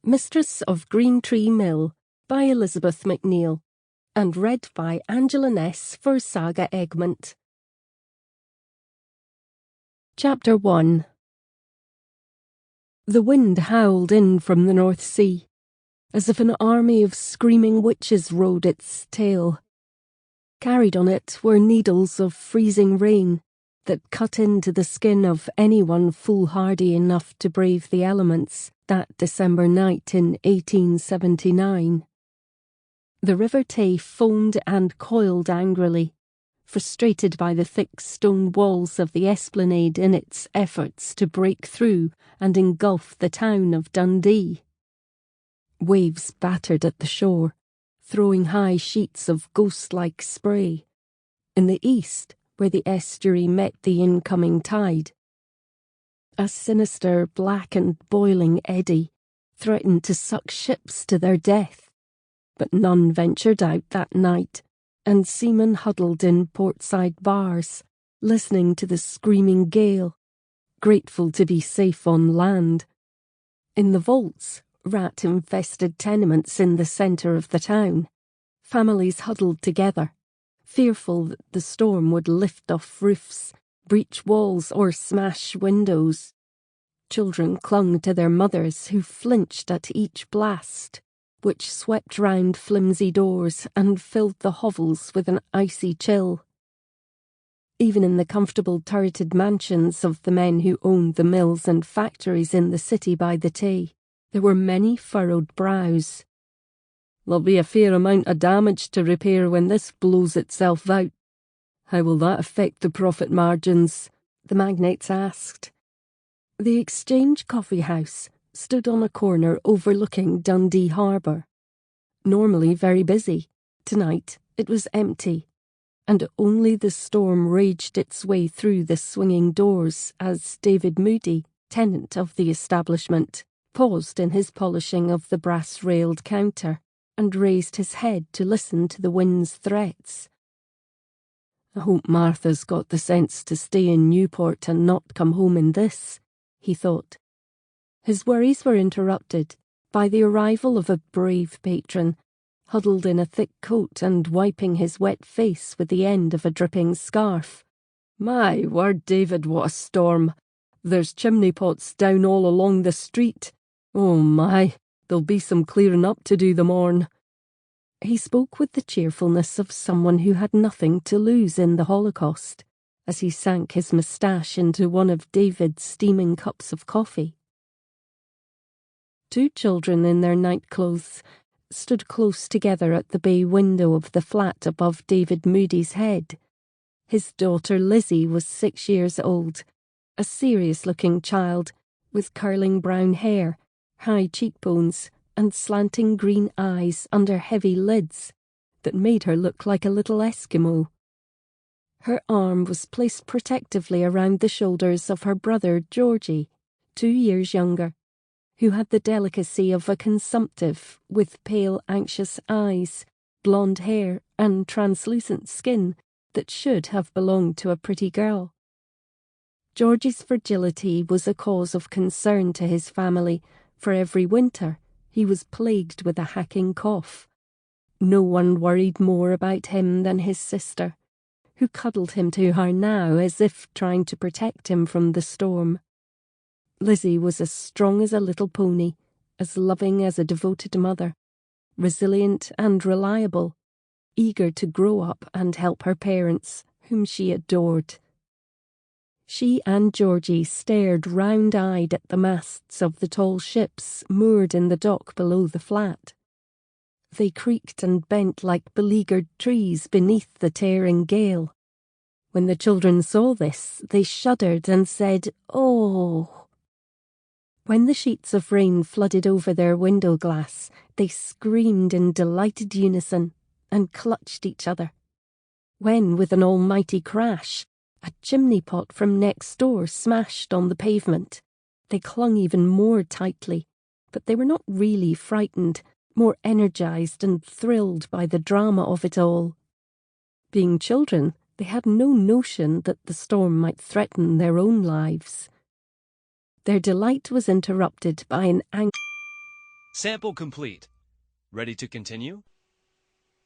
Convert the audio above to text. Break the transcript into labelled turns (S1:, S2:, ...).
S1: Mistress of Green Tree Mill by Elisabeth McNeill, and read by Angela Ness for Saga Egmont. Chapter 1. The wind howled in from the North Sea, as if an army of screaming witches rode its tail. Carried on it were needles of freezing rain that cut into the skin of anyone foolhardy enough to brave the elements that December night in 1879. The River Tay foamed and coiled angrily, frustrated by the thick stone walls of the esplanade in its efforts to break through and engulf the town of Dundee. Waves battered at the shore, throwing high sheets of ghost-like spray. In the east, where the estuary met the incoming tide, a sinister, black and boiling eddy threatened to suck ships to their death, but none ventured out that night, and seamen huddled in portside bars, listening to the screaming gale, grateful to be safe on land. In the vaults, rat-infested tenements in the centre of the town, families huddled together, fearful that the storm would lift off roofs, breach walls or smash windows. Children clung to their mothers, who flinched at each blast, which swept round flimsy doors and filled the hovels with an icy chill. Even in the comfortable turreted mansions of the men who owned the mills and factories in the city by the Tay, there were many furrowed brows. "There'll be a fair amount of damage to repair when this blows itself out. How will that affect the profit margins?" the magnates asked. The Exchange Coffee House stood on a corner overlooking Dundee harbour. Normally very busy, tonight it was empty, and only the storm raged its way through the swinging doors as David Mudie, tenant of the establishment, paused in his polishing of the brass-railed counter and raised his head to listen to the wind's threats. "I hope Martha's got the sense to stay in Newport and not come home in this," he thought. His worries were interrupted by the arrival of a brave patron, huddled in a thick coat and wiping his wet face with the end of a dripping scarf. "My word, David, what a storm! There's chimney pots down all along the street. Oh my, there'll be some clearing up to do the morn." He spoke with the cheerfulness of someone who had nothing to lose in the Holocaust, as he sank his moustache into one of David's steaming cups of coffee. Two children in their nightclothes stood close together at the bay window of the flat above David Mudie's head. His daughter Lizzie was 6 years old, a serious-looking child with curling brown hair, high cheekbones, and slanting green eyes under heavy lids that made her look like a little Eskimo. Her arm was placed protectively around the shoulders of her brother Georgie, 2 years younger, who had the delicacy of a consumptive with pale, anxious eyes, blonde hair, and translucent skin that should have belonged to a pretty girl. Georgie's fragility was a cause of concern to his family, for every winter he was plagued with a hacking cough. No one worried more about him than his sister, who cuddled him to her now as if trying to protect him from the storm. Lizzie was as strong as a little pony, as loving as a devoted mother, resilient and reliable, eager to grow up and help her parents, whom she adored. She and Georgie stared round-eyed at the masts of the tall ships moored in the dock below the flat. They creaked and bent like beleaguered trees beneath the tearing gale. When the children saw this, they shuddered and said, "Oh." When the sheets of rain flooded over their window glass, they screamed in delighted unison and clutched each other. When, with an almighty crash, a chimney pot from next door smashed on the pavement, they clung even more tightly, but they were not really frightened, more energized and thrilled by the drama of it all. Being children, they had no notion that the storm might threaten their own lives. Their delight was interrupted by an
S2: Sample complete. Ready to continue?